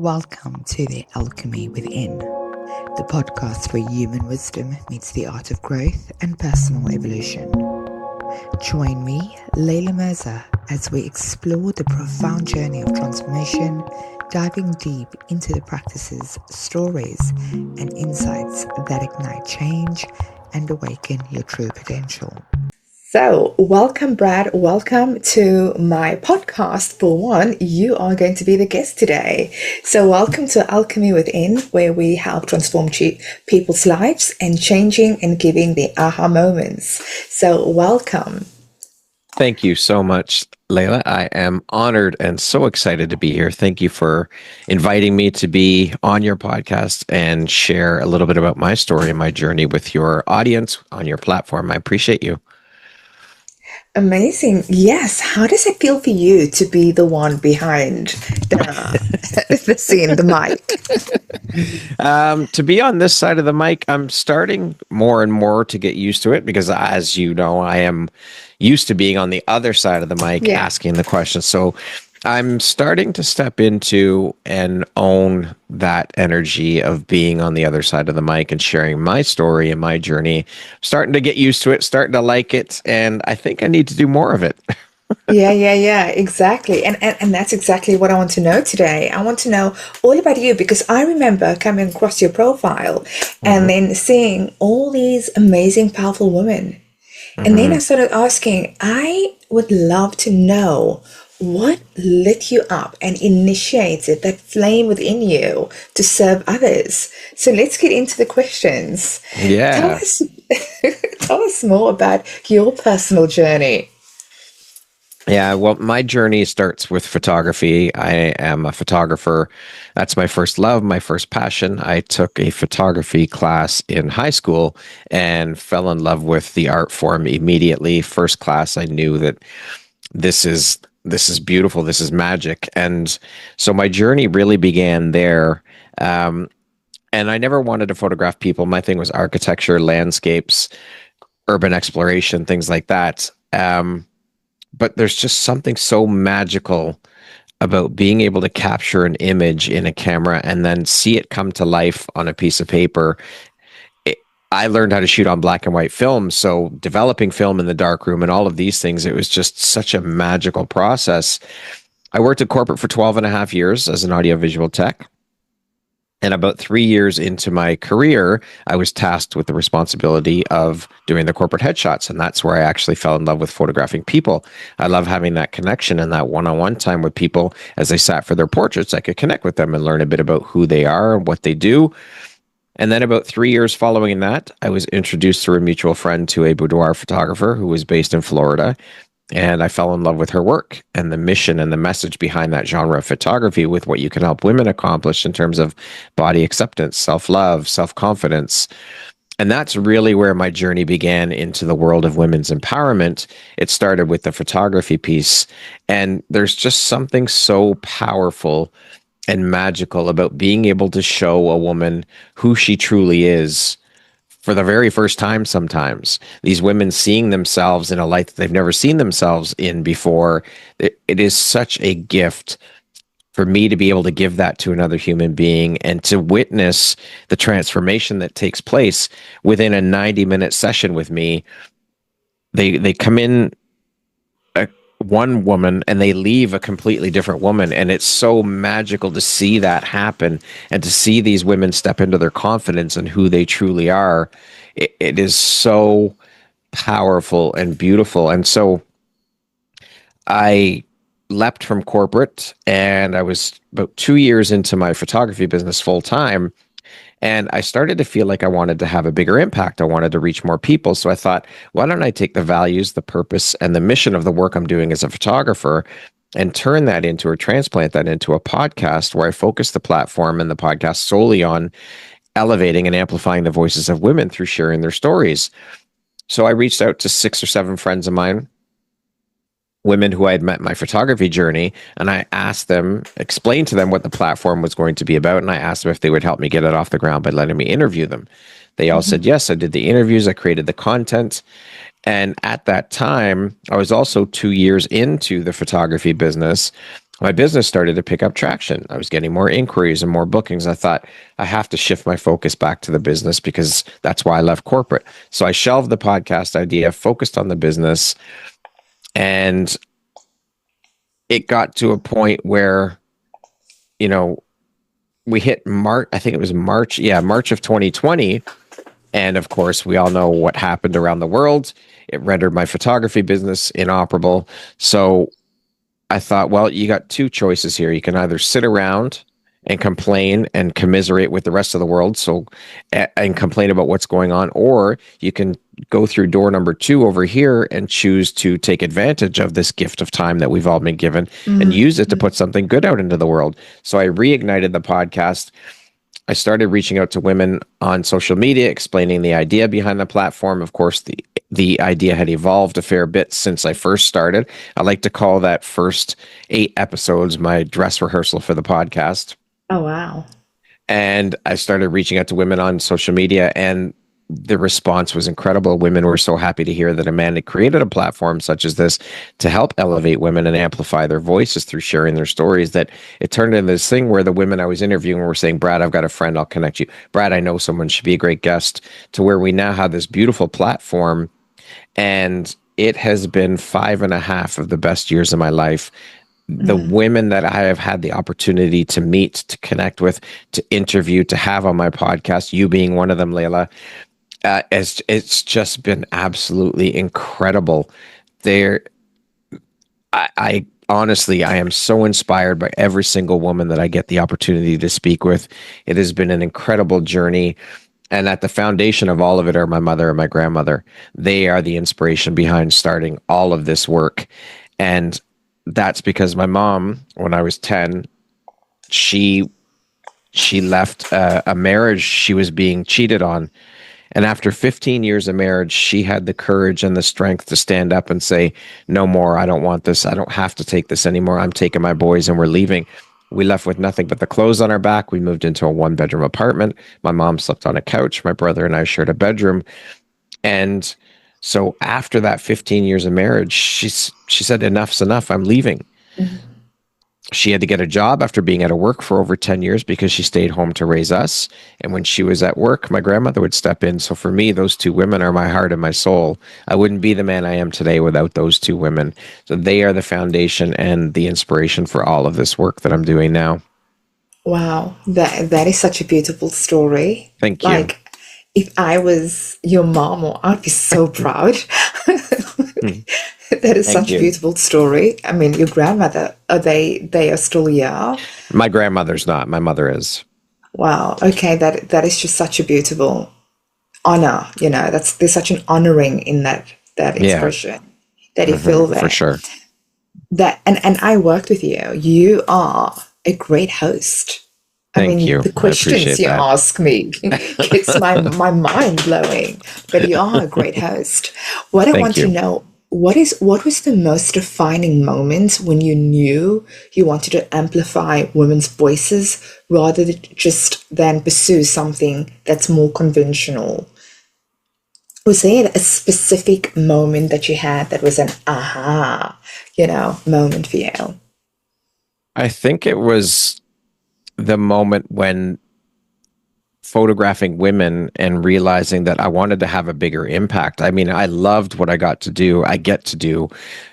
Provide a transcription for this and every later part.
Welcome to the Alchemy Within, the podcast where human wisdom meets the art of growth and personal evolution. Join me, Leilah Mirza, as we explore the profound journey of transformation, diving deep into the practices, stories, and insights that ignite change and awaken your true potential. So, welcome, Brad. Welcome to my podcast. For one, you are going to be the guest today. So, welcome to Alchemy Within, where we help transform people's lives and changing and giving the aha moments. So, welcome. Thank you so much, Leilah. I am honored and so excited to be here. Thank you for inviting me to be on your podcast and share a little bit about my story and my journey with your audience on your platform. I appreciate you. Amazing. Yes. How does it feel for you to be the one behind the scene, the mic? To be on this side of the mic, I'm starting more and more to get used to it because, as you know, I am used to being on the other side of the mic, asking the questions. So I'm starting to step into and own that energy of being on the other side of the mic and sharing my story and my journey. Starting to get used to it, starting to like it, and I think I need to do more of it. Yeah, exactly. And that's exactly what I want to know today. I want to know all about you because I remember coming across your profile and then seeing all these amazing, powerful women. And then I started asking, I would love to know what lit you up and initiated that flame within you to serve others. So let's get into the questions. Yeah. Tell us more about your personal journey. Yeah, well, my journey starts with photography. I am a photographer. That's my first love, my first passion. I took a photography class in high school and fell in love with the art form immediately. First class, I knew that this is beautiful. This is magic. And so my journey really began there. And I never wanted to photograph people. My thing was architecture, landscapes, urban exploration, things like that. But there's just something so magical about being able to capture an image in a camera and then see it come to life on a piece of paper. I learned how to shoot on black and white film, so developing film in the darkroom and all of these things, it was just such a magical process. I worked at corporate for 12 and a half years as an audiovisual tech. And about 3 years into my career, I was tasked with the responsibility of doing the corporate headshots. And that's where I actually fell in love with photographing people. I love having that connection and that one-on-one time with people. As they sat for their portraits, I could connect with them and learn a bit about who they are and what they do. And then about 3 years following that, I was introduced through a mutual friend to a boudoir photographer who was based in Florida. And I fell in love with her work and the mission and the message behind that genre of photography with what you can help women accomplish in terms of body acceptance, self-love, self-confidence. And that's really where my journey began into the world of women's empowerment. It started with the photography piece. And there's just something so powerful and magical about being able to show a woman who she truly is for the very first time. Sometimes these women seeing themselves in a light that they've never seen themselves in before. It is such a gift for me to be able to give that to another human being and to witness the transformation that takes place within a 90-minute session with me. They come in one woman and they leave a completely different woman. And it's so magical to see that happen and to see these women step into their confidence and who they truly are. It is so powerful and beautiful. And so I leapt from corporate and I was about 2 years into my photography business full time. And I started to feel like I wanted to have a bigger impact. I wanted to reach more people. So I thought, why don't I take the values, the purpose, and the mission of the work I'm doing as a photographer and turn that into or transplant that into a podcast where I focus the platform and the podcast solely on elevating and amplifying the voices of women through sharing their stories. So I reached out to 6 or 7 friends of mine, women who I had met in my photography journey, and I asked them, explained to them what the platform was going to be about, and I asked them if they would help me get it off the ground by letting me interview them. They all said yes. I did the interviews, I created the content, and at that time, I was also 2 years into the photography business. my business started to pick up traction. I was getting more inquiries and more bookings. I thought I have to shift my focus back to the business because that's why I left corporate. So I shelved the podcast idea, focused on the business, and it got to a point where, you know, we hit March, I think it was March. Yeah, March of 2020. And of course, we all know what happened around the world. It rendered my photography business inoperable. So I thought, well, you got two choices here. You can either sit around and complain and commiserate with the rest of the world, and complain about what's going on, or you can go through door number 2 over here and choose to take advantage of this gift of time that we've all been given and use it to put something good out into the world. So I reignited the podcast. I started reaching out to women on social media, explaining the idea behind the platform. Of course, the idea had evolved a fair bit since I first started. I like to call that first 8 episodes my dress rehearsal for the podcast. Oh, wow. And I started reaching out to women on social media, and the response was incredible. Women were so happy to hear that a man had created a platform such as this to help elevate women and amplify their voices through sharing their stories, that it turned into this thing where the women I was interviewing were saying, Brad, I've got a friend, I'll connect you. Brad, I know someone, should be a great guest, to where we now have this beautiful platform. And it has been 5.5 of the best years of my life. The women that I have had the opportunity to meet, to connect with, to interview, to have on my podcast, you being one of them, Leilah, it's just been absolutely incredible. I honestly, I am so inspired by every single woman that I get the opportunity to speak with. It has been an incredible journey. And at the foundation of all of it are my mother and my grandmother. They are the inspiration behind starting all of this work. And that's because my mom, when I was 10, she left a marriage she was being cheated on. And after 15 years of marriage, she had the courage and the strength to stand up and say, no more, I don't want this. I don't have to take this anymore. I'm taking my boys and we're leaving. We left with nothing but the clothes on our back. We moved into a 1-bedroom apartment. My mom slept on a couch. My brother and I shared a bedroom. And so after that 15 years of marriage, she said, enough's enough. I'm leaving. Mm-hmm. She had to get a job after being out of work for over 10 years because she stayed home to raise us. And when she was at work, my grandmother would step in. So for me, those 2 women are my heart and my soul. I wouldn't be the man I am today without those 2 women. So they are the foundation and the inspiration for all of this work that I'm doing now. Wow, that is such a beautiful story. Thank you. Like, if I was your mom, I'd be so proud. That is such a beautiful story. I mean, your grandmother, they are still here? My grandmother's not. My mother is. Wow. Okay, that is just such a beautiful honor. You know, there's such an honoring in that expression that you feel there. For sure. That and I worked with you. You are a great host. Thank you. The questions you ask me, it's my mind blowing. But you are a great host. What I want to know, what was the most defining moment when you knew you wanted to amplify women's voices rather than pursue something that's more conventional? Was there a specific moment that you had that was an aha, moment for you? I think it was the moment when photographing women and realizing that I wanted to have a bigger impact. I mean, I loved what I get to do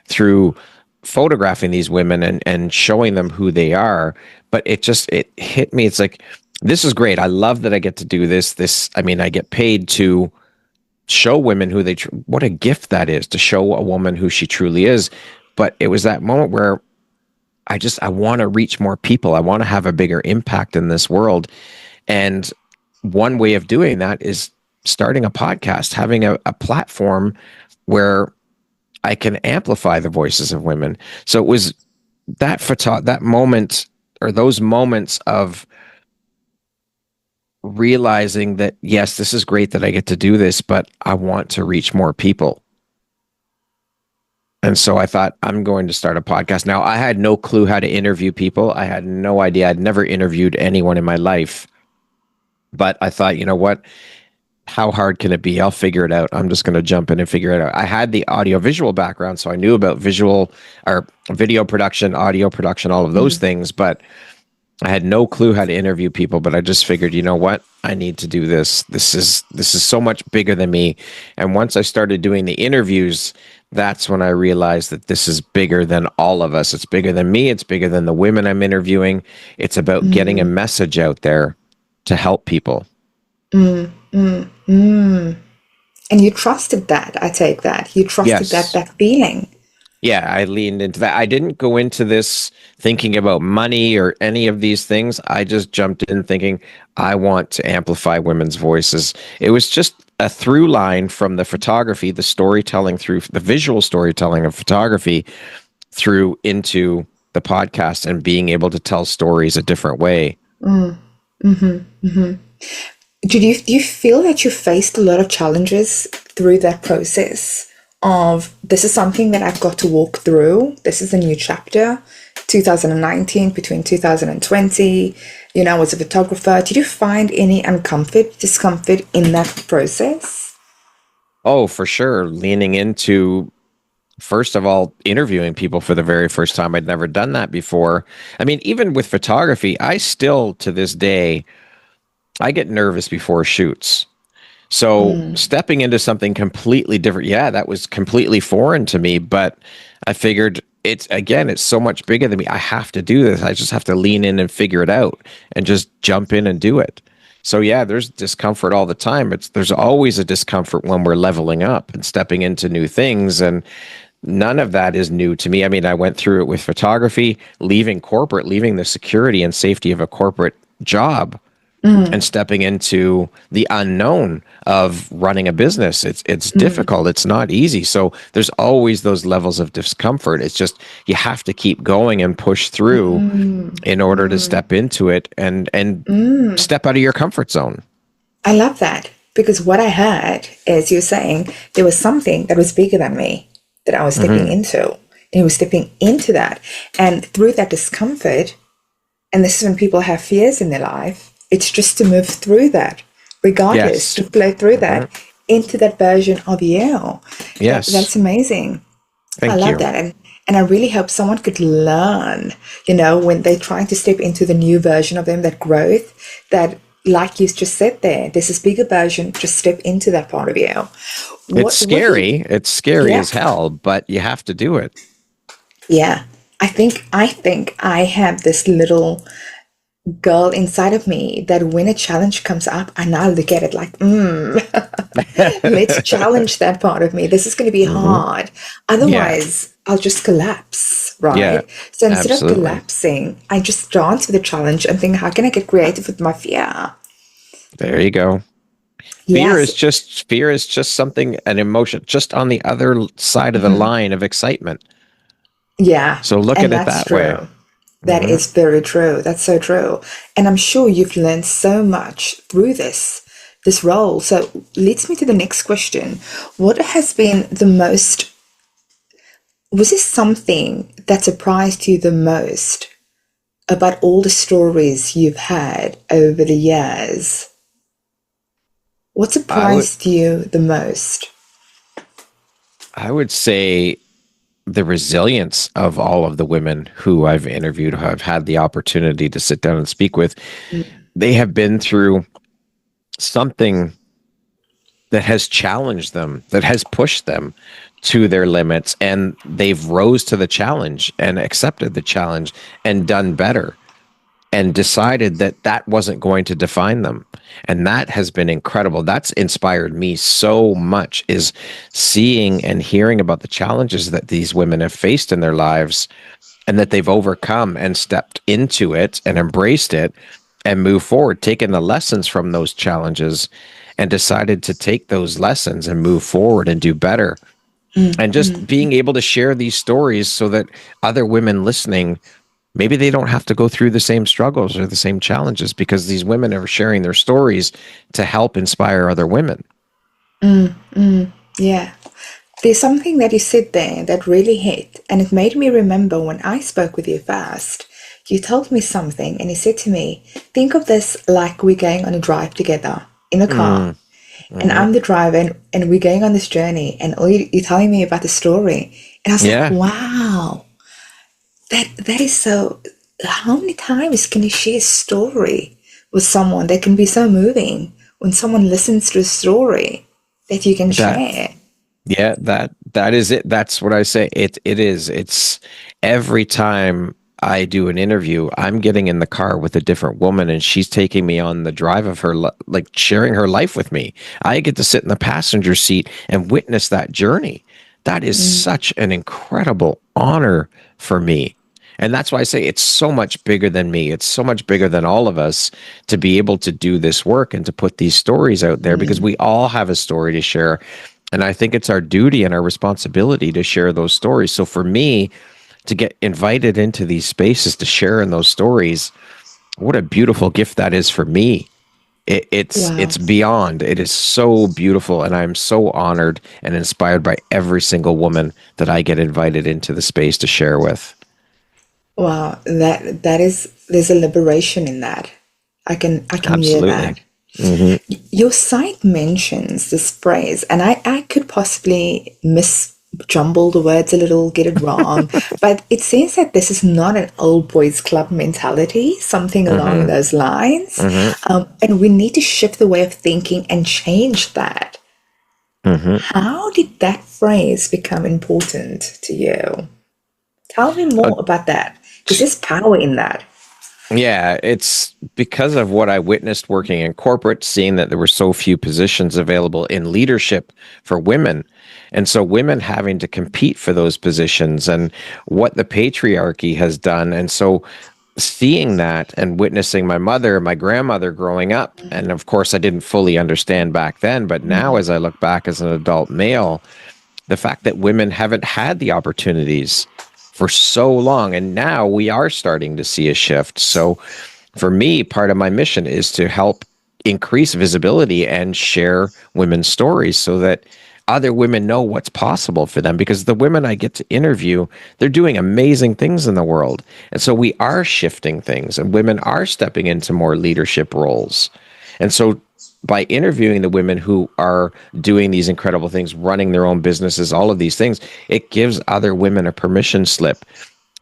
through photographing these women and showing them who they are. But it hit me. It's like, this is great. I love that I get to do this. I mean, I get paid to show women who what a gift that is, to show a woman who she truly is. But it was that moment where I want to reach more people. I want to have a bigger impact in this world. And one way of doing that is starting a podcast, having a platform where I can amplify the voices of women. So it was that moment, or those moments of realizing that, yes, this is great that I get to do this, but I want to reach more people. And so I thought, I'm going to start a podcast. Now, I had no clue how to interview people. I had no idea. I'd never interviewed anyone in my life. But I thought, you know what? how hard can it be? I'll figure it out. I'm just going to jump in and figure it out. I had the audio visual background, so I knew about visual or video production, audio production, all of those things, but I had no clue how to interview people. But I just figured, you know what? I need to do this. This is so much bigger than me. And once I started doing the interviews, that's when I realized that this is bigger than all of us. It's bigger than me. It's bigger than the women I'm interviewing. It's about getting a message out there to help people. And you trusted that, I take that. You trusted that feeling. Yeah, I leaned into that. I didn't go into this thinking about money or any of these things. I just jumped in thinking, I want to amplify women's voices. It was just a through line from the photography, the storytelling through the visual storytelling of photography through into the podcast and being able to tell stories a different way. Do you feel that you faced a lot of challenges through that process of this is something that I've got to walk through? This is a new chapter, 2019 between 2020, I was a photographer. Did you find any discomfort in that process? Oh, for sure. Leaning into, first of all, interviewing people for the very first time. I'd never done that before. I mean, even with photography, I still, to this day, I get nervous before shoots. So stepping into something completely different, that was completely foreign to me, but I figured it's so much bigger than me. I have to do this. I just have to lean in and figure it out and just jump in and do it. So there's discomfort all the time. There's always a discomfort when we're leveling up and stepping into new things. And none of that is new to me. I mean, I went through it with photography, leaving the security and safety of a corporate job and stepping into the unknown of running a business. It's difficult. It's not easy. So there's always those levels of discomfort. It's just, you have to keep going and push through in order to step into it and step out of your comfort zone. I love that, because what I heard is you saying there was something that was bigger than me that I was stepping into. And he was stepping into that. And through that discomfort, and this is when people have fears in their life, it's just to move through that, regardless, to flow through that into that version of you. Yes. That's amazing. Thank I love you. that. And I really hope someone could learn, when they're trying to step into the new version of them, that growth, that, like you just said there, there's this bigger version, just step into that part of you. It's scary. It's scary as hell, but you have to do it. Yeah. I think I have this little girl inside of me that when a challenge comes up, I now look at it like, let's challenge that part of me. This is going to be hard. Otherwise, I'll just collapse, right? Yeah, so instead of collapsing, I just dance with the challenge and think, how can I get creative with my fear? There you go. Fear is just something, an emotion, just on the other side of the line of excitement. Yeah. So look at it that way. That is very true. That's so true. And I'm sure you've learned so much through this role. So leads me to the next question. What has been was this something that surprised you the most about all the stories you've had over the years? What surprised you the most? I would say the resilience of all of the women who I've interviewed, who I've had the opportunity to sit down and speak with. They have been through something that has challenged them, that has pushed them to their limits, and they've rose to the challenge and accepted the challenge and done better and decided that that wasn't going to define them. And that has been incredible. That's inspired me so much, is seeing and hearing about the challenges that these women have faced in their lives and that they've overcome and stepped into it and embraced it and moved forward, taken the lessons from those challenges and decided to take those lessons and move forward and do better. And just being able to share these stories so that other women listening, maybe they don't have to go through the same struggles or the same challenges, because these women are sharing their stories to help inspire other women. Yeah. There's something that you said there that really hit, and it made me remember when I spoke with you first. You told me something and you said to me, think of this like we're going on a drive together in a car. and I'm the driver, and we're going on this journey, and all you're telling me about the story, and I was like, Yeah. wow, that is so. How many times can you share a story with someone that can be so moving when someone listens to a story that you can That share? Yeah, that is it. That's what I say. It is. It's every time I do an interview, I'm getting in the car with a different woman, and she's taking me on the drive of her, like sharing her life with me. I get to sit in the passenger seat and witness that journey. That is such an incredible honor for me. And that's why I say it's so much bigger than me. It's so much bigger than all of us to be able to do this work and to put these stories out there because we all have a story to share. And I think it's our duty and our responsibility to share those stories. So for me, to get invited into these spaces to share in those stories, what a beautiful gift that is for me. Wow. It's beyond. It is so beautiful, and I'm so honored and inspired by every single woman that I get invited into the space to share with. Wow, that is, there's a liberation in that. I can hear Absolutely. that. Your site mentions this phrase, and I could possibly misjumble the words a little, get it wrong, but it says that this is not an old boys club mentality, something along hmm those lines, hmm and we need to shift the way of thinking and change that. hmm How did that phrase become important to you? Tell me more about that, because there's power in that. Yeah, it's because of what I witnessed working in corporate, seeing that there were so few positions available in leadership for women. And so women having to compete for those positions and what the patriarchy has done. And so seeing that and witnessing my mother, my grandmother growing up, and of course I didn't fully understand back then, but now as I look back as an adult male, the fact that women haven't had the opportunities for so long. And now we are starting to see a shift. So for me, part of my mission is to help increase visibility and share women's stories so that other women know what's possible for them, because the women I get to interview, they're doing amazing things in the world. And so we are shifting things and women are stepping into more leadership roles. And so by interviewing the women who are doing these incredible things, running their own businesses, all of these things, it gives other women a permission slip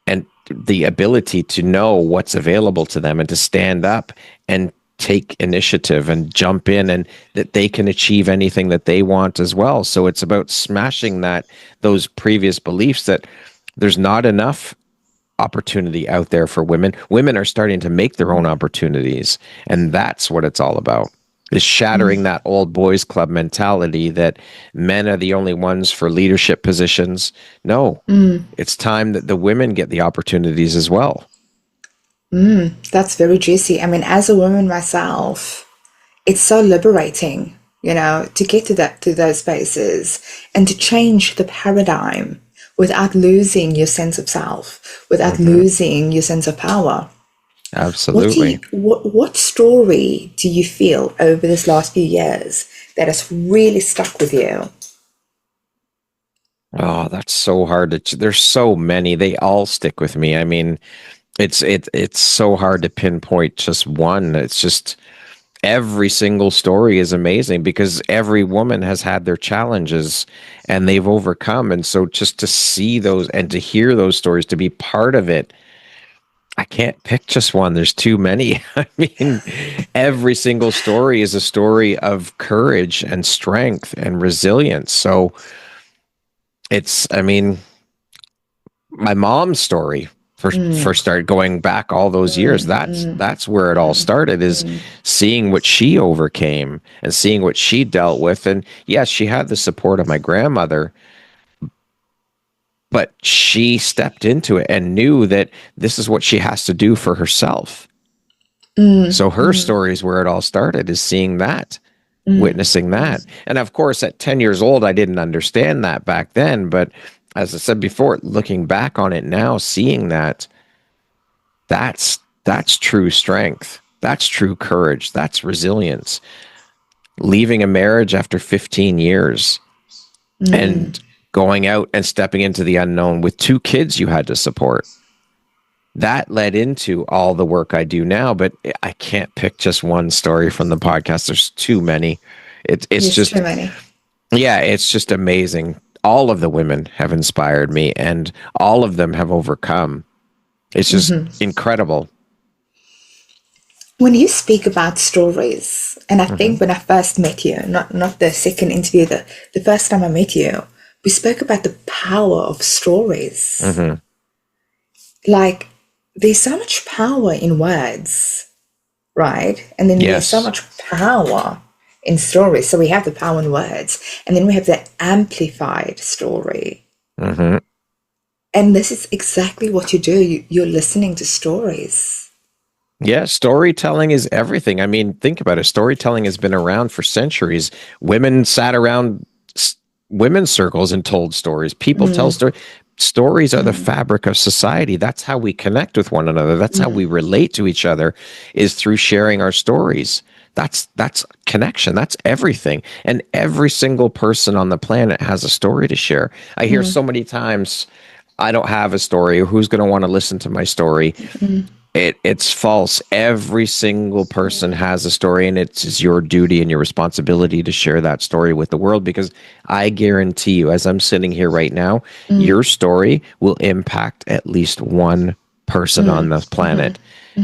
and the ability to know what's available to them and to stand up and take initiative and jump in, and that they can achieve anything that they want as well. So it's about smashing those previous beliefs that there's not enough opportunity out there for women. Women are starting to make their own opportunities, and that's what it's all about. Is shattering that old boys club mentality that men are the only ones for leadership positions. No, it's time that the women get the opportunities as well. That's very juicy. I mean, as a woman myself, it's so liberating, to get to those spaces and to change the paradigm without losing your sense of self, without losing your sense of power. Absolutely. What story do you feel over this last few years that has really stuck with you? Oh, that's so hard there's so many. They all stick with me. I mean, it's so hard to pinpoint just one. It's just every single story is amazing because every woman has had their challenges and they've overcome. And so just to see those and to hear those stories, to be part of it, I can't pick just one. There's too many. I mean, every single story is a story of courage and strength and resilience. So I mean, my mom's story first started going back all those years. That's where it all started, is seeing what she overcame and seeing what she dealt with. And yes, she had the support of my grandmother, but she stepped into it and knew that this is what she has to do for herself. So her story is where it all started, is seeing that, witnessing that. And of course, at 10 years old, I didn't understand that back then. But as I said before, looking back on it now, seeing that's true strength. That's true courage. That's resilience. Leaving a marriage after 15 years and going out and stepping into the unknown with 2 kids you had to support. That led into all the work I do now, but I can't pick just one story from the podcast. There's too many. It's Yes, just, too many. yeah, it's just amazing. All of the women have inspired me, and all of them have overcome. It's just incredible. When you speak about stories, and I Hmm. think when I first met you, not the second interview, the first time I met you, we spoke about the power of stories. Hmm. Like, there's so much power in words, right? And then there's so Yes. much power in stories. So we have the power in words, and then we have the amplified story. Hmm. And this is exactly what you do. You're listening to stories. Yeah, storytelling is everything. I mean, think about it. Storytelling has been around for centuries. Women sat around women's circles and told stories. People tell stories. Stories are the fabric of society. That's how we connect with one another. That's how we relate to each other, is through sharing our stories. That's connection. That's everything. And every single person on the planet has a story to share. I hear so many times, I don't have a story, or who's going to want to listen to my story? It's false. Every single person has a story, and it's your duty and your responsibility to share that story with the world, because I guarantee you, as I'm sitting here right now, your story will impact at least one person on the planet.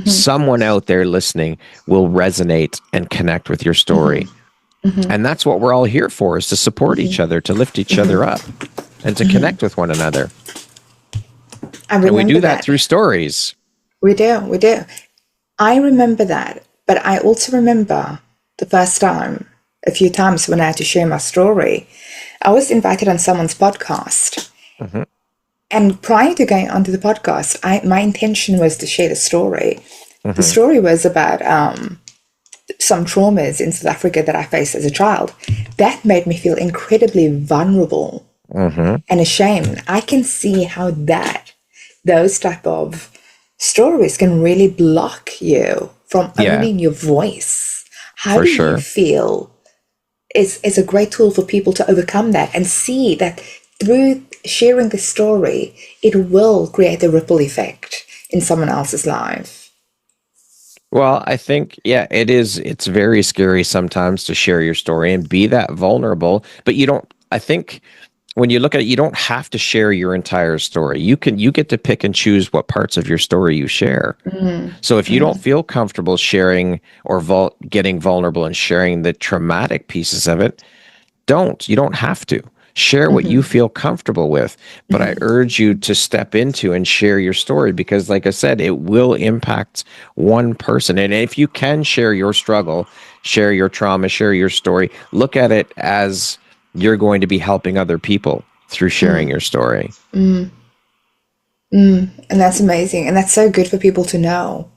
Someone out there listening will resonate and connect with your story. And that's what we're all here for, is to support each other, to lift each other up, and to connect with one another. I And we remember do that that. through stories. We do, we do. I remember that, but I also remember the first time, a few times when I had to share my story. I was invited on someone's podcast, Hmm. and prior to going onto the podcast, my intention was to share the story. The Hmm. story was about some traumas in South Africa that I faced as a child. That made me feel incredibly vulnerable Hmm. and ashamed. I can see how those type of stories can really block you from Yeah, owning your voice. How for do you sure. feel is a great tool for people to overcome that and see that through sharing the story, it will create a ripple effect in someone else's life? Well, I think, yeah, it is. It's very scary sometimes to share your story and be that vulnerable, but you don't, I think when you look at it, you don't have to share your entire story. You get to pick and choose what parts of your story you share. So if you don't feel comfortable sharing or getting vulnerable and sharing the traumatic pieces of it, you don't have to share what you feel comfortable with. But I urge you to step into and share your story, because like I said, it will impact one person. And if you can share your struggle, share your trauma, share your story, look at it as you're going to be helping other people through sharing your story. And that's amazing. And that's so good for people to know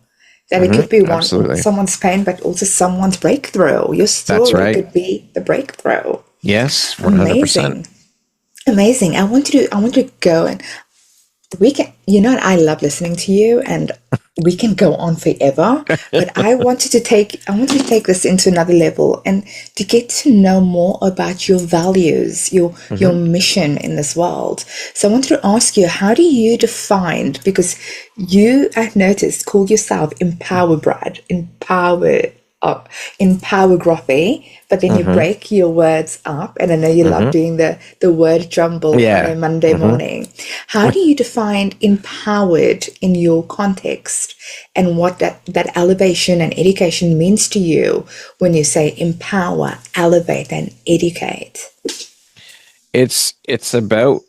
that it could be Absolutely. someone's pain, but also someone's breakthrough. Your That's story right. could be the breakthrough. Yes, 100%. Amazing. Amazing. I want to go, and we can, I love listening to you, and we can go on forever, but I wanted to take this into another level and to get to know more about your values, your mission in this world. So I wanted to ask you, how do you define, because you, I've noticed, call yourself empowerography, but then you break your words up, and I know you love doing the word jumble on a Yeah. Monday morning. How do you define empowered in your context, and what that elevation and education means to you when you say empower, elevate, and educate? It's about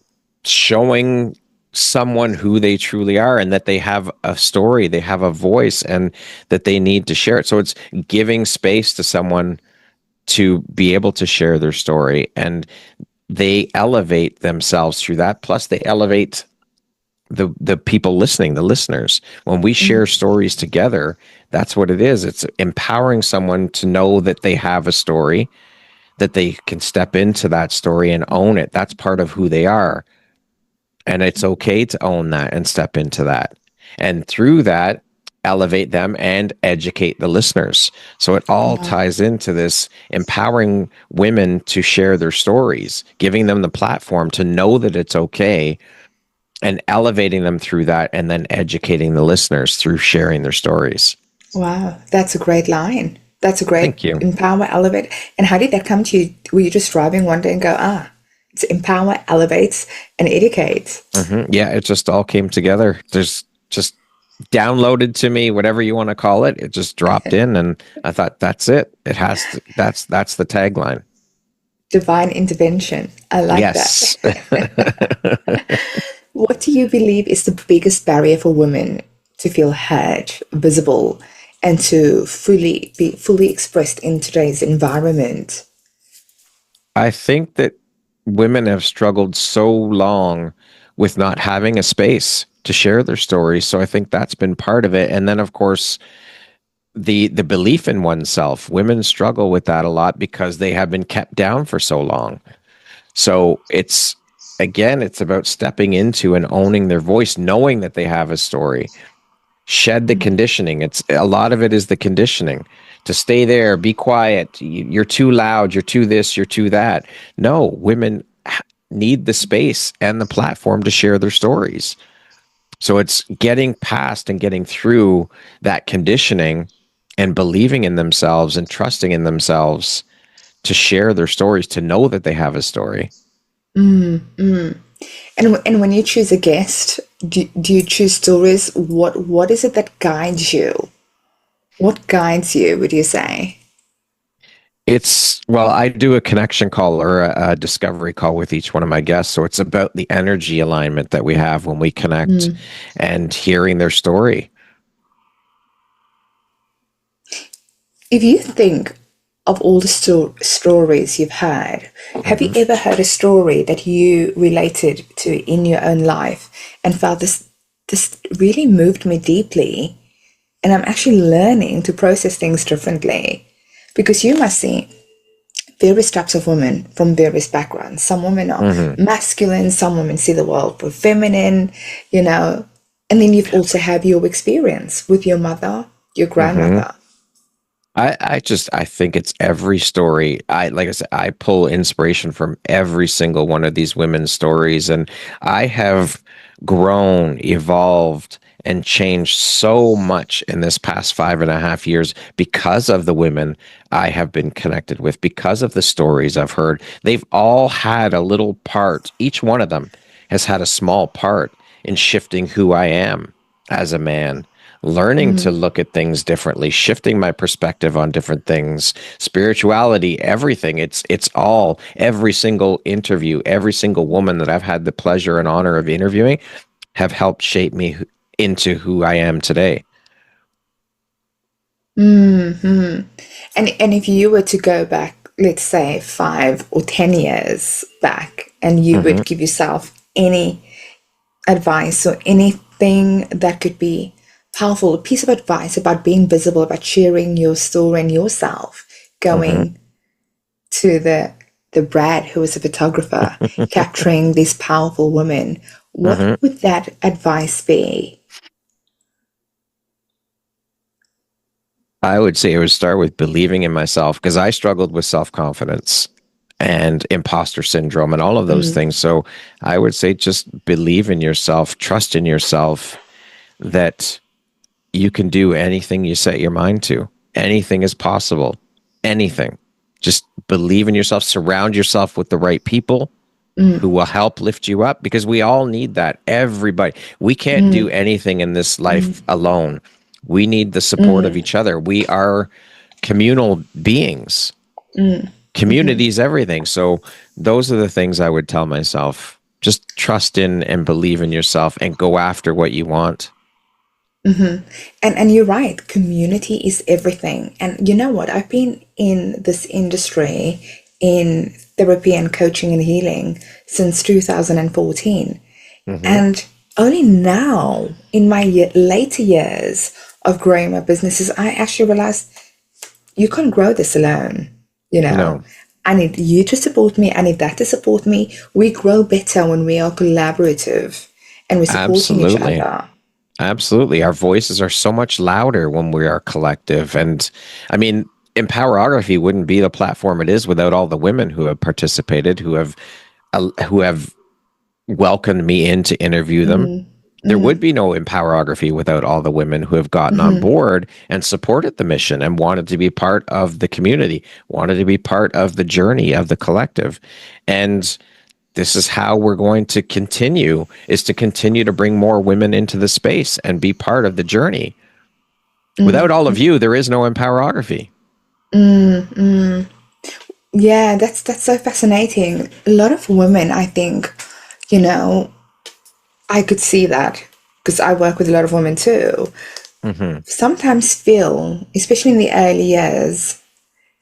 showing someone who they truly are, and that they have a story, they have a voice, and that they need to share it. So it's giving space to someone to be able to share their story, and they elevate themselves through that. Plus they elevate the people listening, the listeners. When we share stories together, that's what it is. It's empowering someone to know that they have a story, that they can step into that story and own it. That's part of who they are. And it's okay to own that and step into that. And through that, elevate them and educate the listeners. So it all ties into this empowering women to share their stories, giving them the platform to know that it's okay, and elevating them through that, and then educating the listeners through sharing their stories. Wow, that's a great line. That's a great Thank you. empower, elevate. And how did that come to you? Were you just driving one day and go, it's empower, elevates, and educates? Yeah, it just all came together. There's just downloaded to me, whatever you want to call it. It just dropped in, and I thought, that's it. It has to, that's the tagline. Divine intervention. I like Yes. that. What do you believe is the biggest barrier for women to feel heard, visible, and to be fully expressed in today's environment? I think that women have struggled so long with not having a space to share their stories. So I think that's been part of it. And then, of course, the belief in oneself. Women struggle with that a lot because they have been kept down for so long. So it's about stepping into and owning their voice, knowing that they have a story. Shed the conditioning. It's a lot of it is the conditioning to stay there, be quiet. You're too loud. You're too this. You're too that. No, women need the space and the platform to share their stories. So it's getting past and getting through that conditioning and believing in themselves and trusting in themselves to share their stories, to know that they have a story. And when you choose a guest, do you choose stories? What is it that guides you? What guides you, would you say? I do a connection call or a discovery call with each one of my guests. So it's about the energy alignment that we have when we connect and hearing their story. If you think of all the stories you've heard, have you ever heard a story that you related to in your own life and felt this really moved me deeply, and I'm actually learning to process things differently? Because you must see various types of women from various backgrounds. Some women are masculine, some women see the world for feminine, and then you've also have your experience with your mother, your grandmother. I think it's every story. Like I said, I pull inspiration from every single one of these women's stories, and I have grown, evolved, and changed so much in this past 5.5 years because of the women I have been connected with, because of the stories I've heard. They've all had a little part. Each one of them has had a small part in shifting who I am as a man. Learning to look at things differently, shifting my perspective on different things, spirituality, everything. It's all, every single interview, every single woman that I've had the pleasure and honor of interviewing have helped shape me into who I am today. And if you were to go back, let's say 5 or 10 years back, and you would give yourself any advice or anything that could be powerful, a piece of advice about being visible, about sharing your story and yourself, going to the Brad who was a photographer, capturing these powerful women, what would that advice be? I would say it would start with believing in myself, because I struggled with self-confidence and imposter syndrome and all of those things. So I would say just believe in yourself, trust in yourself, that you can do anything you set your mind to. Anything is possible. Anything. Just believe in yourself. Surround yourself with the right people who will help lift you up, because we all need that. Everybody. We can't do anything in this life alone. We need the support of each other. We are communal beings. Community is everything. So those are the things I would tell myself. Just trust in and believe in yourself and go after what you want. And you're right, community is everything. And you know what? I've been in this industry in therapy and coaching and healing since 2014. And only now, in my later years of growing my businesses, I actually realized you can't grow this alone. No. I need you to support me. I need that to support me. We grow better when we are collaborative and we're supporting each other. Absolutely. Our voices are so much louder when we are collective. And I mean, Empowerography wouldn't be the platform it is without all the women who have participated, who have welcomed me in to interview them, There would be no empowerography without all the women who have gotten on board and supported the mission and wanted to be part of the community, wanted to be part of the journey of the collective. And this is how we're going to continue, is to continue to bring more women into the space and be part of the journey. Without all of you, there is no empowerography. Yeah, that's so fascinating. A lot of women, I think, you know, I could see that because I work with a lot of women too. Sometimes feel, especially in the early years,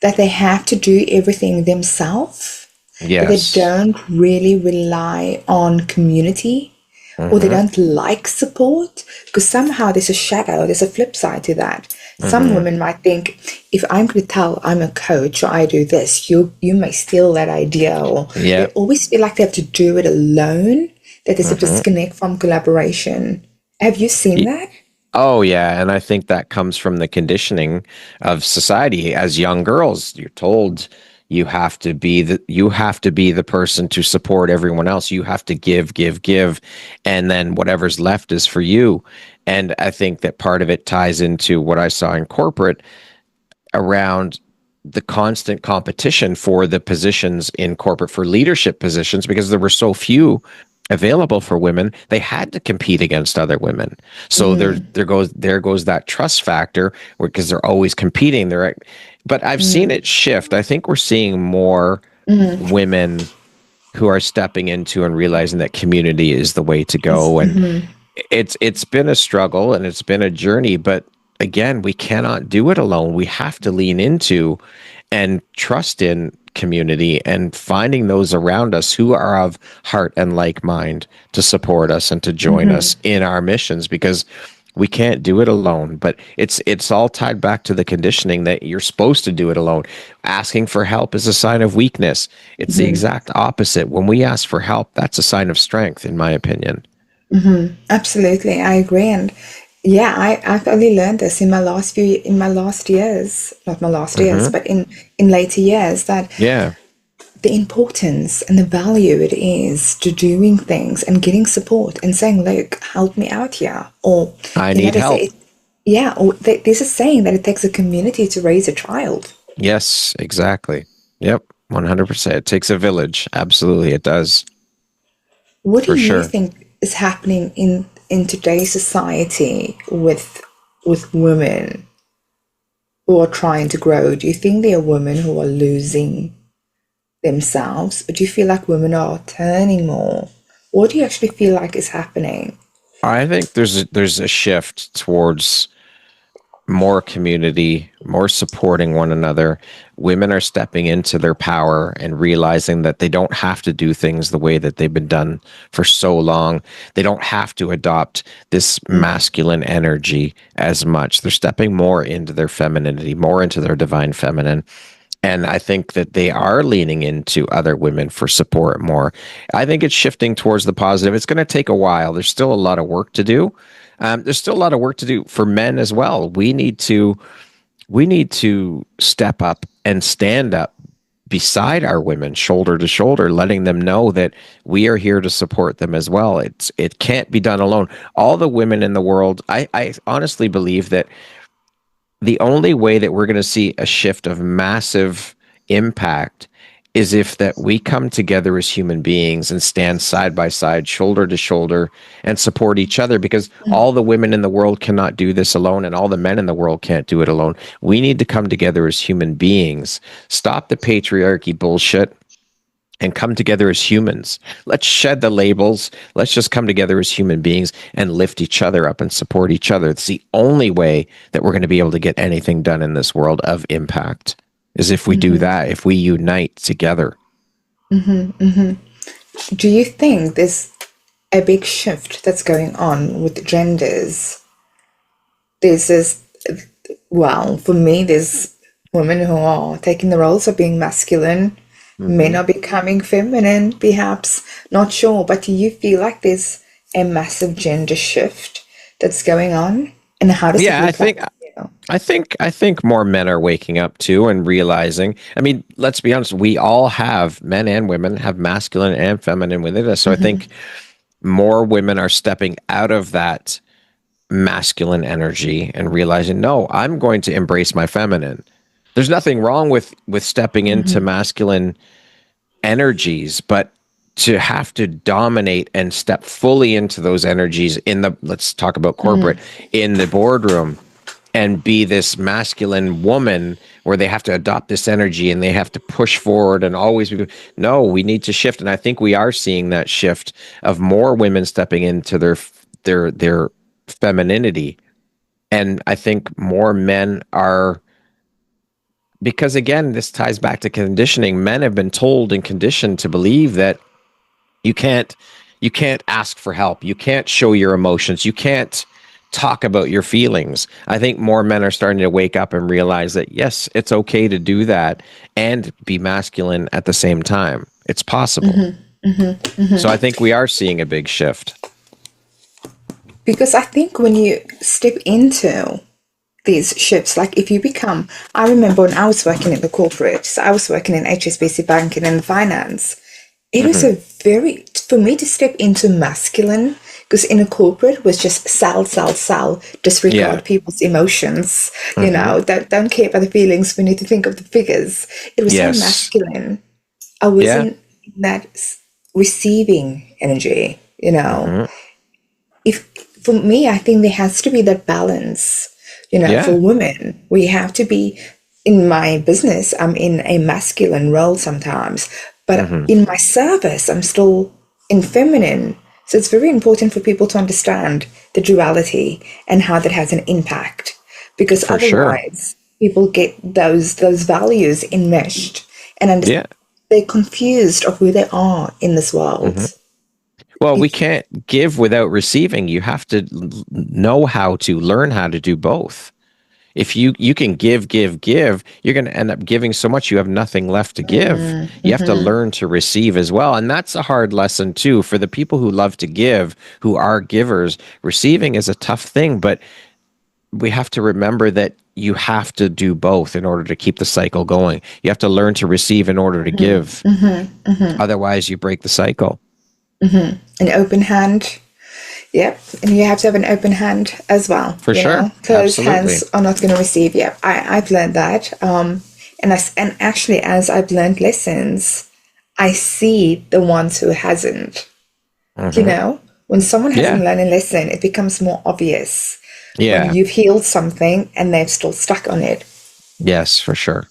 that they have to do everything themselves. That they don't really rely on community, or they don't like support, because somehow there's a shadow, there's a flip side to that. Some women might think, if I'm going to tell I'm a coach or I do this, you may steal that idea, or they always feel like they have to do it alone, that there's a disconnect from collaboration. Have you seen that? Oh, yeah. And I think that comes from the conditioning of society. As young girls, you're told you have to be the person to support everyone else. You have to give, and then whatever's left is for you. And I think that part of it ties into what I saw in corporate around the constant competition for the positions in corporate, for leadership positions, because there were so few available for women. They had to compete against other women. So there goes that trust factor, because they're always competing. But I've seen it shift. I think we're seeing more women who are stepping into and realizing that community is the way to go. And it's been a struggle and it's been a journey, but again, we cannot do it alone. We have to lean into and trust in community and finding those around us who are of heart and like mind to support us and to join us in our missions, because we can't do it alone. But it's all tied back to the conditioning that you're supposed to do it alone. Asking for help is a sign of weakness. It's the exact opposite. When we ask for help, that's a sign of strength, in my opinion. Absolutely, I agree. And yeah, I've only learned this in my last years, not my last years, but in later years, that the importance and the value it is to doing things and getting support and saying, look, help me out here, or I need help. There's a saying that it takes a community to raise a child. Yes, exactly. Yep, 100%. It takes a village. Absolutely, it does. What do you think is happening in today's society with women who are trying to grow? Do you think there are women who are losing themselves, or do you feel like women are turning more? What do you actually feel like is happening? I think there's a shift towards more community, more supporting one another. Women are stepping into their power and realizing that they don't have to do things the way that they've been done for so long. They don't have to adopt this masculine energy as much. They're stepping more into their femininity, more into their divine feminine. And I think that they are leaning into other women for support more. I think it's shifting towards the positive. It's going to take a while. There's still a lot of work to do. There's still a lot of work to do for men as well. We need to step up and stand up beside our women, shoulder to shoulder, letting them know that we are here to support them as well. It can't be done alone. All the women in the world, I honestly believe that the only way that we're going to see a shift of massive impact is if that we come together as human beings and stand side by side, shoulder to shoulder, and support each other, because all the women in the world cannot do this alone, and all the men in the world can't do it alone. We need to come together as human beings, stop the patriarchy bullshit, and come together as humans. Let's shed the labels. Let's just come together as human beings and lift each other up and support each other. It's the only way that we're going to be able to get anything done in this world of impact, is if we do that, if we unite together. Do you think there's a big shift that's going on with genders? There's this, well, for me, there's women who are taking the roles of being masculine, men are becoming feminine, perhaps, not sure. But do you feel like there's a massive gender shift that's going on? And how does it look I think more men are waking up too and realizing. I mean, let's be honest, we all have, men and women have masculine and feminine within us. So I think more women are stepping out of that masculine energy and realizing, no, I'm going to embrace my feminine. There's nothing wrong with stepping into masculine energies, but to have to dominate and step fully into those energies in the, let's talk about corporate, in the boardroom, and be this masculine woman where they have to adopt this energy and they have to push forward and always be, no, we need to shift. And I think we are seeing that shift of more women stepping into their femininity. And I think more men are, because again, this ties back to conditioning. Men have been told and conditioned to believe that you can't ask for help. You can't show your emotions. You can't talk about your feelings. I think more men are starting to wake up and realize that, yes, it's okay to do that and be masculine at the same time. It's possible. So I think we are seeing a big shift. Because I think when you step into these shifts, like if you become, I remember when I was working in the corporate, so I was working in HSBC banking and finance. It was a very, for me to step into masculine, because in a corporate was just sell, disregard people's emotions, you know, don't care about the feelings, we need to think of the figures. It was so masculine. I wasn't in that receiving energy, you know. If for me, I think there has to be that balance, you know, for women. We have to be, in my business, I'm in a masculine role sometimes, but in my service, I'm still in feminine. So it's very important for people to understand the duality and how that has an impact, because otherwise people get those values enmeshed and they're confused of who they are in this world. Well, we can't give without receiving. You have to know how to learn how to do both. If you can give, you're going to end up giving so much you have nothing left to give. You have to learn to receive as well. And that's a hard lesson too. For the people who love to give, who are givers, receiving is a tough thing, but we have to remember that you have to do both in order to keep the cycle going. You have to learn to receive in order to give. Otherwise, you break the cycle. An open hand. Yep. And you have to have an open hand as well. For sure. Closed hands are not going to receive. Yep. I've learned that. And actually, as I've learned lessons, I see the ones who hasn't. You know, when someone hasn't learned a lesson, it becomes more obvious. When you've healed something and they're still stuck on it. Yes, for sure.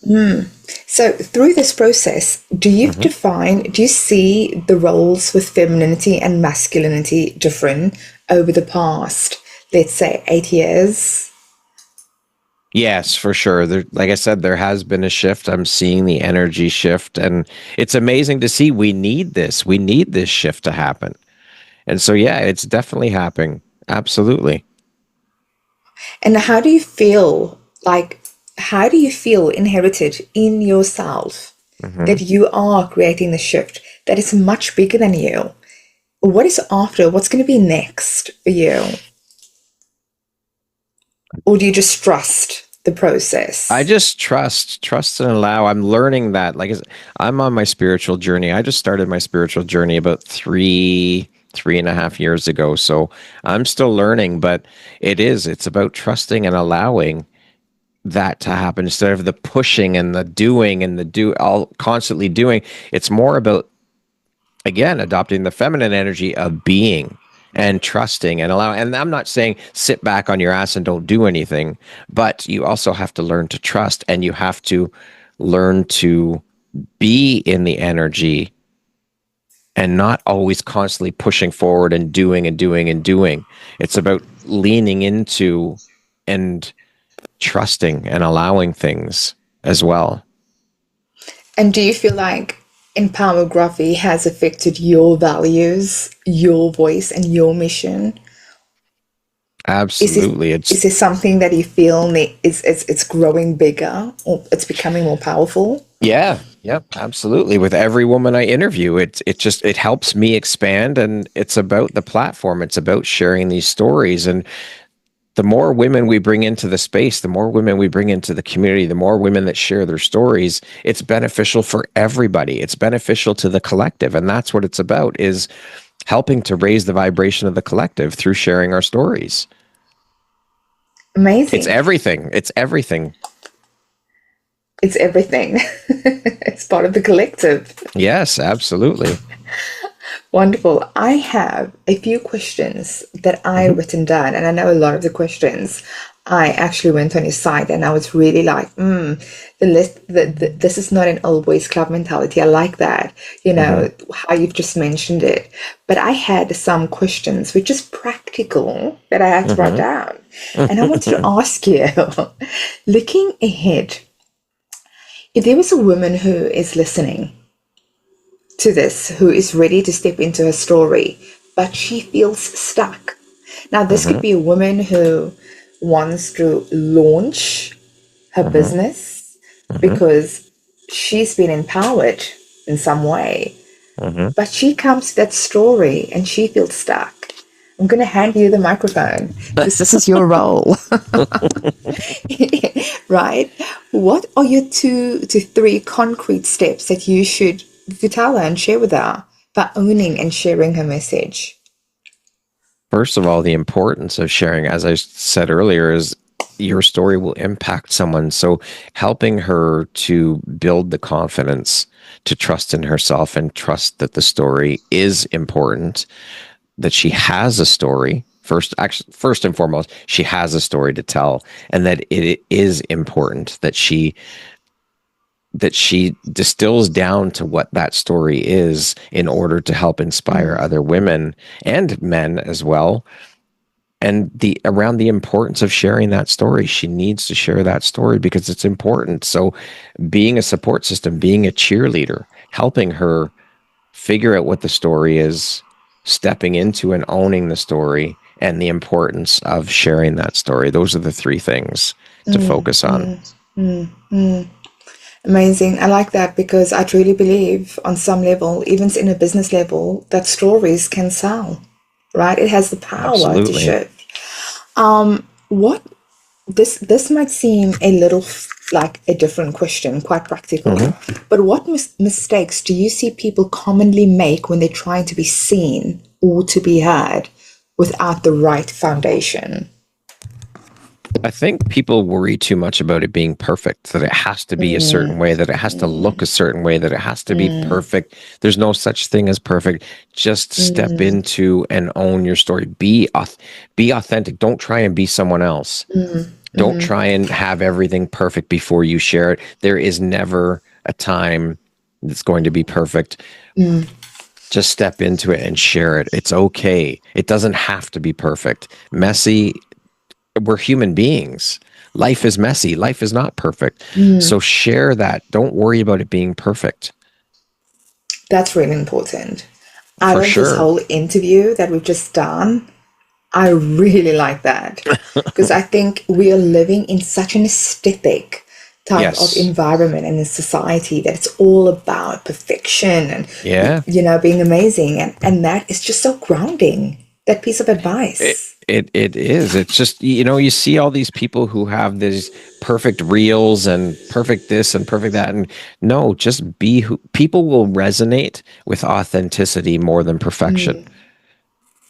So through this process, do you see the roles with femininity and masculinity different over the past, let's say, 8 years? Yes, for sure. Like I said, there has been a shift. I'm seeing the energy shift, and it's amazing to see. We need this. We need this shift to happen. And so, yeah, it's definitely happening. Absolutely. And how do you feel inherited in yourself that you are creating the shift that is much bigger than you? What is after? What's going to be next for you? Or do you just trust the process? I just trust and allow. I'm learning that. Like, I'm on my spiritual journey. I just started my spiritual journey about 3.5 years ago. So I'm still learning, but it's about trusting and allowing that to happen instead of the pushing and the doing and all constantly doing. It's more about, again, adopting the feminine energy of being and trusting and allowing. And I'm not saying sit back on your ass and don't do anything, but you also have to learn to trust, and you have to learn to be in the energy and not always constantly pushing forward and doing and doing and doing. It's about leaning into and trusting and allowing things as well. And do you feel like EMPOWEROGRAPHY has affected your values, your voice, and your mission? Absolutely. Is there something that you feel it's growing bigger, or it's becoming more powerful? Yeah. Yep. Absolutely. With every woman I interview, it helps me expand, and it's about the platform. It's about sharing these stories. And the more women we bring into the space, the more women we bring into the community, the more women that share their stories, it's beneficial for everybody. It's beneficial to the collective. And that's what it's about, is helping to raise the vibration of the collective through sharing our stories. Amazing. It's everything. It's everything. It's everything. It's part of the collective. Yes, absolutely. Wonderful. I have a few questions that I written down, and I know a lot of the questions I actually went on your site, and I was really like, this is not an old boys club mentality. I like that, how you've just mentioned it. But I had some questions which is practical that I had to write down. And I wanted to ask you, looking ahead, if there was a woman who is listening to this, who is ready to step into her story, but she feels stuck. Now, this could be a woman who wants to launch her business because she's been empowered in some way, but she comes to that story and she feels stuck. I'm going to hand you the microphone because this is your role. Right? What are your 2 to 3 concrete steps that you should tell her and share with her by owning and sharing her message? First of all, the importance of sharing, as I said earlier, is your story will impact someone. So helping her to build the confidence to trust in herself and trust that the story is important, that she has a story. First and foremost, she has a story to tell, and that it is important that she distills down to what that story is in order to help inspire other women and men as well. And around the importance of sharing that story, she needs to share that story because it's important. So being a support system, being a cheerleader, helping her figure out what the story is, stepping into and owning the story, and the importance of sharing that story. Those are the 3 things to focus on. Amazing. I like that because I truly believe on some level, even in a business level, that stories can sell, right? It has the power to shift. This might seem a little like a different question, quite practical, but what mistakes do you see people commonly make when they're trying to be seen or to be heard without the right foundation? I think people worry too much about it being perfect, that it has to be a certain way, that it has to look a certain way, that it has to be perfect. There's no such thing as perfect. Just step into and own your story. Be authentic. Don't try and be someone else. Don't try and have everything perfect before you share it. There is never a time that's going to be perfect. Just step into it and share it. It's okay. It doesn't have to be perfect. Messy. We're human beings. Life is messy. Life is not perfect. So share that. Don't worry about it being perfect. That's really important. Out of this whole interview that we've just done, I really like that because I think we are living in such an aesthetic type of environment and a society that it's all about perfection and being amazing, and that is just so grounding. That piece of advice. It is. It's just, you see all these people who have these perfect reels and perfect this and perfect that. And no, just be who people will resonate with authenticity more than perfection.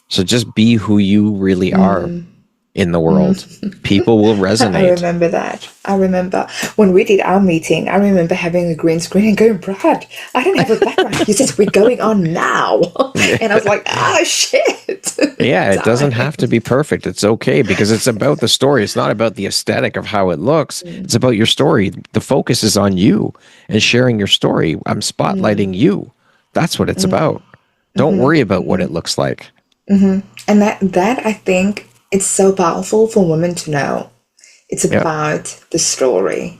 So just be who you really are in the world. People will resonate. I remember that. I remember when we did our meeting, I remember having a green screen and going, Brad, I don't have a background. He says, we're going on now. And I was like, shit. Yeah, it doesn't have to be perfect. It's okay because it's about the story. It's not about the aesthetic of how it looks. It's about your story. The focus is on you and sharing your story. I'm spotlighting you. That's what it's about. Don't worry about what it looks like. And that I think it's so powerful for women to know. It's about the story.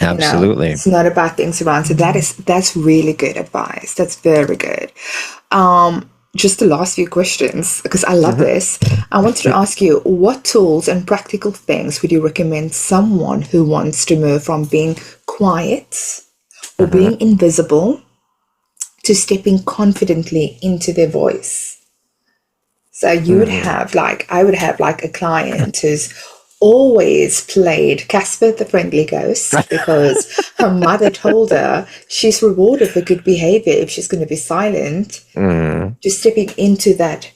Absolutely. It's not about things around. So that's really good advice. That's very good. Just the last few questions, because I love this. I wanted to ask you, what tools and practical things would you recommend someone who wants to move from being quiet or being invisible to stepping confidently into their voice? So you would have I would have a client who's always played Casper the Friendly Ghost because her mother told her she's rewarded for good behavior if she's going to be silent. Just stepping into that,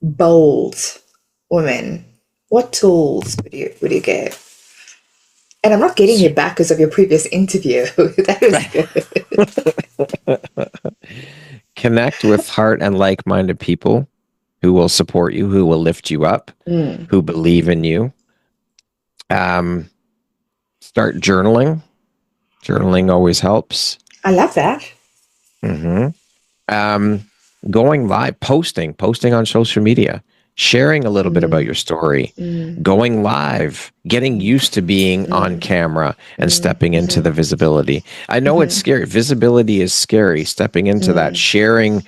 bold woman. What tools would you get? And I'm not getting you back because of your previous interview. That was good. Connect with heart and like-minded people who will support you, who will lift you up, who believe in you. Start journaling. Journaling always helps. I love that. Going live, posting on social media, sharing a little bit about your story, going live, getting used to being on camera and stepping into the visibility. I know it's scary. Visibility is scary. Stepping into that, sharing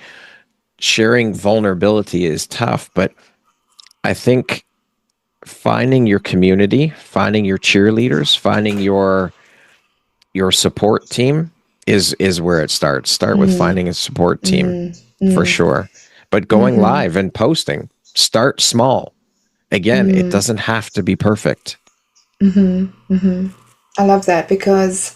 vulnerability is tough, but I think finding your community, finding your cheerleaders, finding your support team is where it starts. Start with finding a support team for sure. But going live and posting, start small. Again, it doesn't have to be perfect. I love that because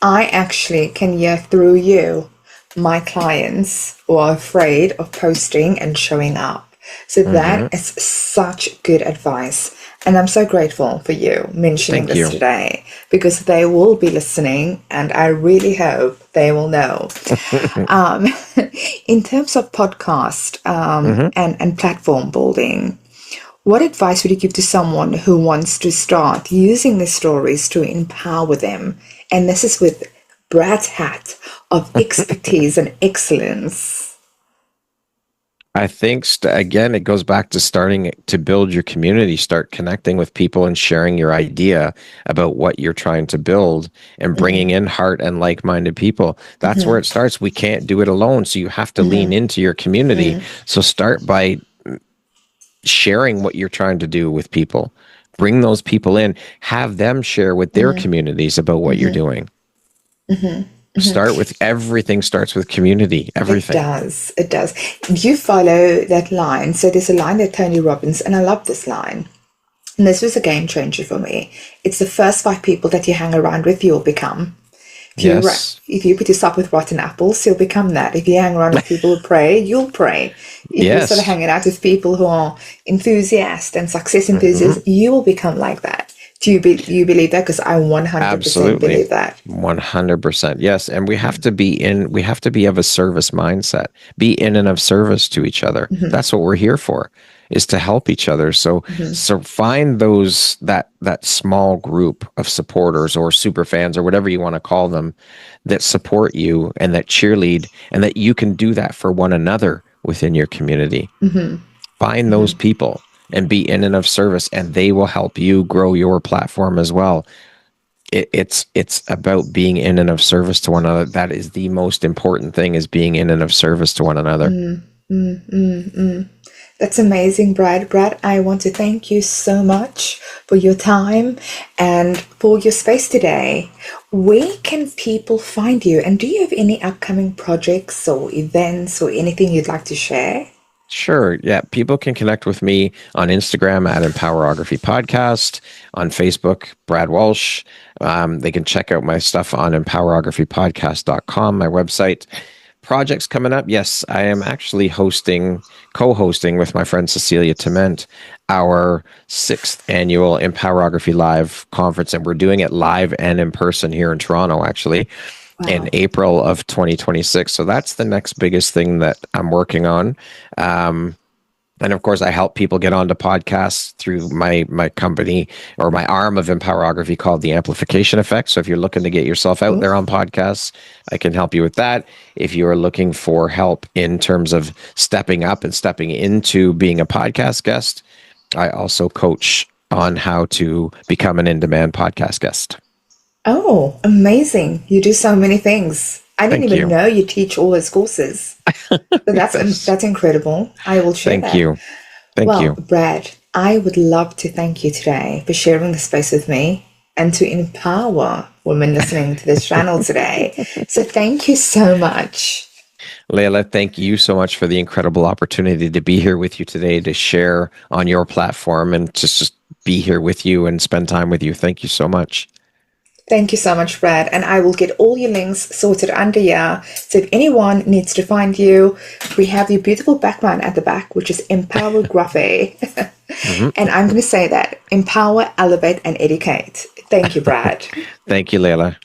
I actually can hear through you my clients who are afraid of posting and showing up. So that is such good advice. And I'm so grateful for you mentioning this today because they will be listening and I really hope they will know. In terms of podcast and platform building, what advice would you give to someone who wants to start using the stories to empower them? And this is with Brad's hat of expertise and excellence. I think, again, it goes back to starting to build your community, start connecting with people and sharing your idea about what you're trying to build and bringing in heart and like-minded people. That's where it starts. We can't do it alone. So you have to lean into your community. So start by sharing what you're trying to do with people. Bring those people in, have them share with their communities about what you're doing. Everything starts with community. Everything. It does. You follow that line. So there's a line that Tony Robbins, and I love this line. And this was a game changer for me. It's the first 5 people that you hang around with, you'll become. If you put yourself with rotten apples, you'll become that. If you hang around with people who pray, you'll pray. If you're sort of hanging out with people who are enthusiasts and success enthusiasts, you will become like that. Do you believe that? Because I 100% believe that. 100%. Yes. And we have to be of a service mindset, be in and of service to each other. That's what we're here for, is to help each other. So find that small group of supporters or super fans or whatever you want to call them that support you and that cheerlead and that you can do that for one another within your community. Find those people and be in and of service, and they will help you grow your platform as well. It's about being in and of service to one another. That is the most important thing, is being in and of service to one another. That's amazing, Brad. Brad, I want to thank you so much for your time and for your space today. Where can people find you? And do you have any upcoming projects or events or anything you'd like to share? Sure. Yeah. People can connect with me on Instagram at EMPOWEROGRAPHY Podcast, on Facebook, Brad Walsh. They can check out my stuff on EMPOWEROGRAPHYPodcast.com, my website. Projects coming up. Yes, I am actually co-hosting with my friend Cecilia Tement, our 6th annual EMPOWEROGRAPHY Live conference. And we're doing it live and in person here in Toronto, actually. Wow. In April of 2026. So that's the next biggest thing that I'm working on. And of course, I help people get onto podcasts through my company or my arm of EMPOWEROGRAPHY called the Amplification Effect. So if you're looking to get yourself out there on podcasts, I can help you with that. If you are looking for help in terms of stepping up and stepping into being a podcast guest, I also coach on how to become an in-demand podcast guest. Oh, amazing. You do so many things. I didn't even know you teach all those courses. So that's incredible. I will share that. Thank you. Brad, I would love to thank you today for sharing the space with me and to empower women listening to this channel today. So thank you so much. Leilah, thank you so much for the incredible opportunity to be here with you today to share on your platform and just be here with you and spend time with you. Thank you so much. Thank you so much, Brad. And I will get all your links sorted under here. So if anyone needs to find you, we have your beautiful background at the back, which is EMPOWEROGRAPHY. And I'm going to say that: empower, elevate, and educate. Thank you, Brad. Thank you, Leilah.